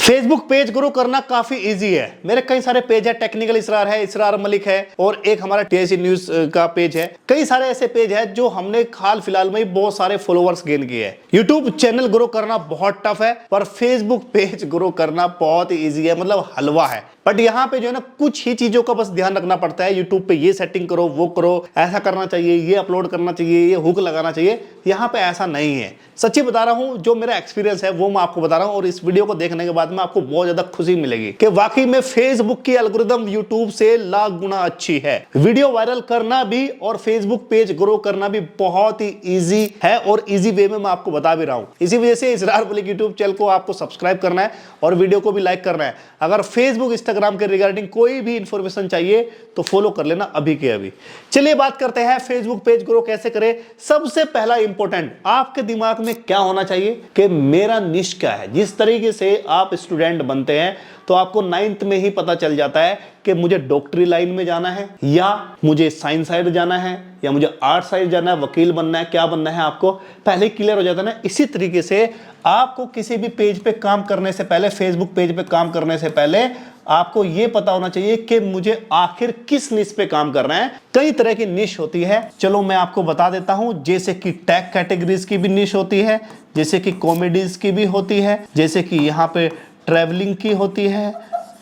Facebook page grow करना काफी easy है। मेरे कई सारे पेज है, टेक्निकल इसरार है, इसरार मलिक है, और एक हमारा टीएससी न्यूज का पेज है। कई सारे ऐसे पेज है जो हमने हाल फिलहाल में ही बहुत सारे फॉलोअर्स गेन किए हैं। यूट्यूब चैनल ग्रो करना बहुत टफ है, पर फेसबुक पेज ग्रो करना बहुत इजी है, मतलब हलवा है। बट यहाँ पे जो है ना, कुछ ही चीजों का बस ध्यान रखना पड़ता है। यूट्यूब पे ये सेटिंग करो, वो करो, ऐसा करना चाहिए, ये अपलोड करना चाहिए, ये हुक लगाना चाहिए। यहाँ पे ऐसा नहीं है। सच्ची बता रहा हूँ, जो मेरा एक्सपीरियंस है वो मैं आपको बता रहा हूँ, और इस वीडियो को देखने के बाद में आपको बहुत ज्यादा खुशी मिलेगी कि वाकई में फेसबुक की एल्गोरिदम यूट्यूब से लाख गुना अच्छी है। वीडियो वायरल करना भी और फेसबुक पेज ग्रो करना भी बहुत ही इजी है, और इजी वे में मैं आपको बता भी रहा हूँ। इसी वजह से इसरार मलिक यूट्यूब चैनल को आपको सब्सक्राइब करना है और वीडियो को भी लाइक करना है। अगर फेसबुक इंस्टाग्राम के रिगार्डिंग कोई भी इंफॉर्मेशन चाहिए तो फॉलो कर लेना अभी के अभी। चलिए बात करते हैं फेसबुक पेज ग्रो कैसे करें। सबसे पहला इंपॉर्टेंट, आपके दिमाग में क्या होना चाहिए कि मेरा निश क्या है। जिस तरीके से आप स्टूडेंट बनते हैं तो आपको 9th में ही पता चल जाता है कि मुझे डॉक्टरी लाइन में जाना है, या मुझे साइंस साइड जाना है, या मुझे आर्ट साइड जाना है, वकील बनना है, क्या बनना है आपको पहले क्लियर हो जाता है ना। इसी तरीके से आपको किसी भी पेज पे काम करने से पहले, फेसबुक पेज पे काम करने से पहले आपको यह पता होना चाहिए कि मुझे आखिर किस निश पे काम करना है। कई तरह की निश होती है, चलो मैं आपको बता देता हूं। जैसे कि टैग कैटेगरीज की भी निश होती है, जैसे कि कॉमेडीज की भी होती है, जैसे कि यहाँ पे ट्रैवलिंग की होती है,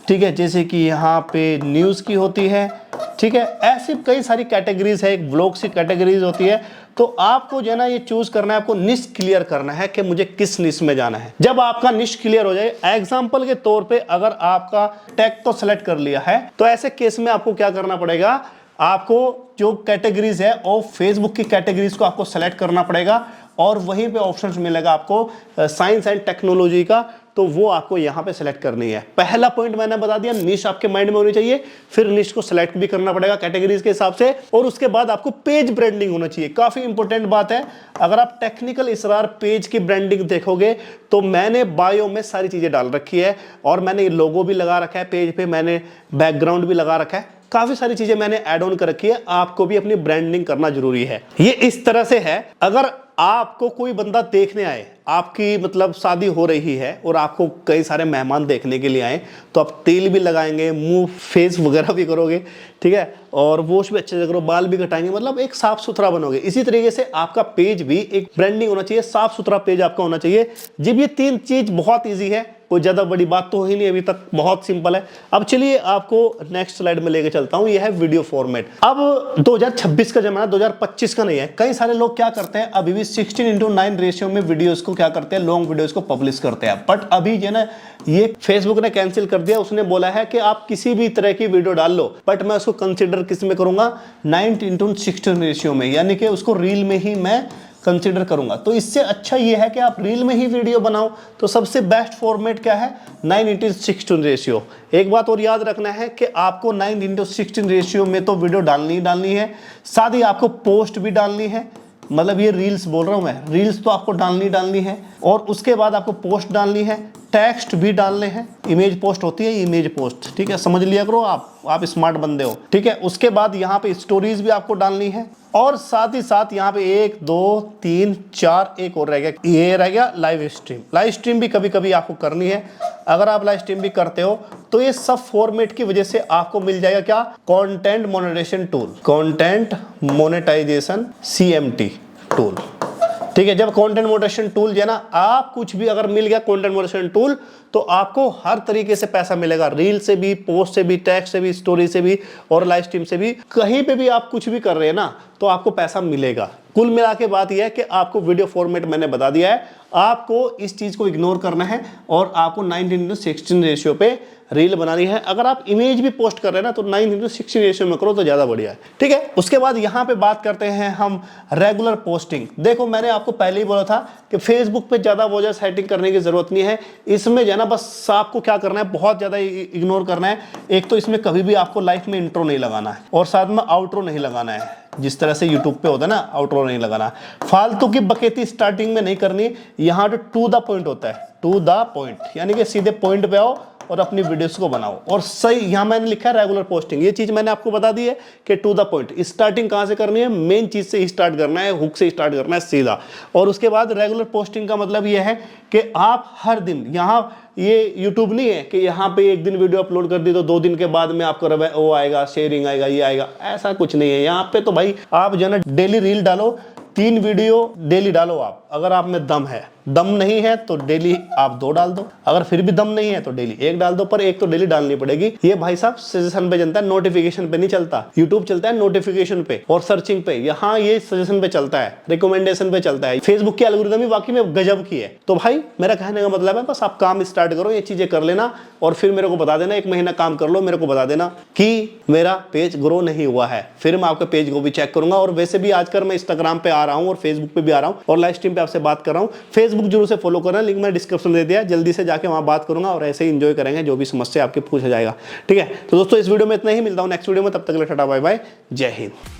ठीक है, जैसे कि यहाँ पे न्यूज़ की होती है, ठीक है। ऐसी कई सारी कैटेगरीज है, एक ब्लॉग की कैटेगरीज होती है। तो आपको जो है ना ये चूज करना है, आपको निश क्लियर करना है कि मुझे किस निश में जाना है। जब आपका निश क्लियर हो जाए, एग्जांपल के तौर पे अगर आपका टैग तो सेलेक्ट कर लिया है, तो ऐसे केस में आपको क्या करना पड़ेगा, आपको जो कैटेगरीज है और फेसबुक की कैटेगरीज को आपको सेलेक्ट करना पड़ेगा, और वहीं पे ऑप्शंस मिलेगा आपको साइंस एंड टेक्नोलॉजी का, तो वो आपको यहाँ पे सेलेक्ट करनी है। पहला पॉइंट मैंने बता दिया, निश आपके माइंड में होनी चाहिए, फिर निश को सेलेक्ट भी करना पड़ेगा कैटेगरीज के हिसाब से, और उसके बाद आपको पेज ब्रांडिंग होना चाहिए। काफी इंपॉर्टेंट बात है। अगर आप टेक्निकल इसरार पेज की ब्रांडिंग देखोगे तो मैंने बायो में सारी चीजें डाल रखी है, और मैंने लोगो भी लगा रखा है पेज पे, मैंने बैकग्राउंड भी लगा रखा है, काफी सारी चीजें मैंने ऐड ऑन कर रखी है। आपको भी अपनी ब्रांडिंग करना जरूरी है। ये इस तरह से है, अगर आपको कोई बंदा देखने आए, आपकी मतलब शादी हो रही है और आपको कई सारे मेहमान देखने के लिए आए, तो आप तेल भी लगाएंगे, मुंह फेस वगैरह भी करोगे, ठीक है, और वॉश भी अच्छे से करो, बाल भी कटाएंगे, मतलब एक साफ सुथरा बनोगे। इसी तरीके से आपका पेज भी एक ब्रांडिंग होना चाहिए, साफ सुथरा पेज आपका होना चाहिए। जब ये 3 चीज बहुत ईजी है, कोई ज्यादा बड़ी बात तो ही नहीं अभी तक, बहुत सिंपल है। अब चलिए आपको नेक्स्ट स्लाइड में लेके चलता हूं। यह है वीडियो फॉर्मेट। अब 2026 का जमाना, 2025 का नहीं है। कई सारे लोग क्या करते हैं, अभी भी 16:9 रेशियो में वीडियोस को क्या करते हैं, लॉन्ग वीडियोस को पब्लिश करते हैं। बट अभी जो ना ये फेसबुक ने कैंसिल कर दिया। उसने बोला है कि आप किसी भी तरह की वीडियो डाल लो, बट मैं उसको कंसिडर किस में करूंगा, 9:16 रेशियो में, यानी कि उसको रील में ही मैं कंसीडर करूंगा। तो इससे अच्छा ये है कि आप रील में ही वीडियो बनाओ। तो सबसे बेस्ट फॉर्मेट क्या है, 9:16 रेशियो। एक बात और याद रखना है कि आपको 9:16 रेशियो में तो वीडियो डालनी ही डालनी है, साथ ही आपको पोस्ट भी डालनी है। मतलब ये रील्स बोल रहा हूं मैं, रील्स तो आपको डालनी है, और उसके बाद आपको पोस्ट डालनी है, टेक्स्ट भी डालने हैं। इमेज पोस्ट होती है, इमेज पोस्ट, ठीक है, समझ लिया करो, आप स्मार्ट बंदे हो, ठीक है। उसके बाद यहाँ पे स्टोरीज भी आपको डालनी है, और साथ ही साथ यहाँ पे 1 2 3 4 एक और रह गया, ये रह गया लाइव स्ट्रीम। लाइव स्ट्रीम भी कभी कभी आपको करनी है। अगर आप लाइव स्ट्रीम भी करते हो तो ये सब फॉर्मेट की वजह से आपको मिल जाएगा क्या, content monetization tool, content monetization CMT tool, ठीक है। जब कंटेंट मोनेटाइजेशन टूल जो है ना, आप कुछ भी अगर मिल गया कंटेंट मोनेटाइजेशन टूल, तो आपको हर तरीके से पैसा मिलेगा, रील से भी, पोस्ट से भी, टेक्स्ट से भी, स्टोरी से भी, और लाइव स्ट्रीम से भी। कहीं पे भी आप कुछ भी कर रहे हैं ना, तो आपको पैसा मिलेगा। कुल मिला के बात यह है कि आपको वीडियो फॉर्मेट मैंने बता दिया है, आपको इस चीज को इग्नोर करना है, और आपको 9:16 रेशियो पे रील बनानी है। अगर आप इमेज भी पोस्ट कर रहे हैं ना, तो 9:16 रेशियो में करो तो ज्यादा बढ़िया है, ठीक है। उसके बाद यहाँ पे बात करते हैं हम रेगुलर पोस्टिंग। देखो मैंने आपको पहले ही बोला था कि फेसबुक पे ज्यादा वो सेटिंग करने की जरूरत नहीं है। इसमें जो है ना, बस आपको क्या करना है, बहुत ज्यादा इग्नोर करना है। एक तो इसमें कभी भी आपको लाइफ में इंट्रो नहीं लगाना है, और साथ में आउट्रो नहीं लगाना है। जिस तरह से यूट्यूब पे होता है ना, आउट्रो नहीं लगाना, फालतू की बकेती स्टार्टिंग में नहीं करनी। यहाँ टू द पॉइंट होता है, टू द पॉइंट, यानी कि सीधे पॉइंट पे आओ और अपनी वीडियोस को बनाओ। और सही यहाँ मैंने लिखा है रेगुलर पोस्टिंग, ये चीज मैंने आपको बता दी है कि टू द पॉइंट। स्टार्टिंग कहाँ से करनी है, मेन चीज से स्टार्ट करना है, हुक से स्टार्ट करना है सीधा। और उसके बाद रेगुलर पोस्टिंग का मतलब ये है कि आप हर दिन यहाँ ये यूट्यूब नहीं है कि यहाँ पे एक दिन वीडियो अपलोड कर दी तो 2 दिन के बाद में आपको वो आएगा, शेयरिंग आएगा, ये आएगा, ऐसा कुछ नहीं है। यहाँ पे तो भाई आप जो है ना डेली रील डालो, 3 वीडियो डेली डालो आप, अगर आप में दम है। दम नहीं है तो डेली आप 2 डाल दो, अगर फिर भी दम नहीं है तो डेली 1 डाल दो, पर 1 तो डेली डालनी पड़ेगी। ये भाई साहब सजेशन पे चलता है, नोटिफिकेशन पे नहीं चलता। यूट्यूब चलता है नोटिफिकेशन पे और सर्चिंग पे, यहाँ ये सजेशन पे चलता है, रिकमेंडेशन पे चलता है। फेसबुक की एल्गोरिथम ही वाकई में गजब की है। तो भाई मेरा कहने का मतलब है बस आप काम स्टार्ट करो, ये चीजें कर लेना और फिर मेरे को बता देना, 1 महीना काम कर लो, मेरे को बता देना कि मेरा पेज ग्रो नहीं हुआ है, फिर मैं आपके पेज को भी चेक करूंगा। और वैसे भी आजकल मैं इंस्टाग्राम पे आ रहा हूँ और फेसबुक पे भी आ रहा हूँ और लाइव स्ट्रीम पे आपसे बात कर रहा हूँ। फेसबुक जरूर से फॉलो करना, लिंक मैंने डिस्क्रिप्शन दे दिया, जल्दी से जाके वहां बात करूंगा और ऐसे ही एंजॉय करेंगे, जो भी समस्या आपके पूछा जाएगा। ठीक है, तो दोस्तों इस वीडियो में इतना ही, मिलता हूं नेक्स्ट वीडियो में, तब तक के लिए टाटा बाय बाय, जय हिंद।